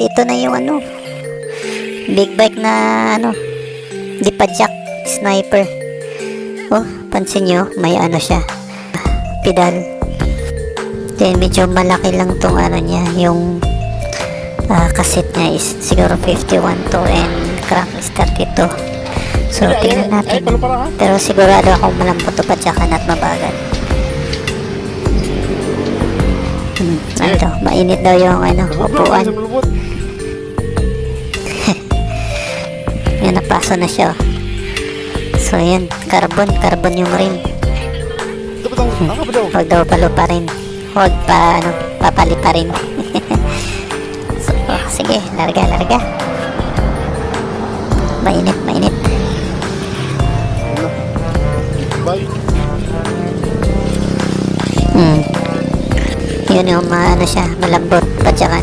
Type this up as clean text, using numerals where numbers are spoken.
ito na yung ano, big bike na ano, di pa jack, sniper. Oh, pansin nyo, may ano siya, pedal. Then medyo malaki lang tong ano niya, yung kasit niya is siguro 51 to and crank is 32. So tingnan natin, pero sigurado akong malambot to pa jack at mabagal. Ito, mainit daw yung ano, upuan. Yan, napaso na siya. So yan, carbon yung rim. Huwag daw palupa rin. Huwag pa, ano, papali pa rin. So, sige, larga. Mainit. Yun yung ano siya, malambot, patsakan.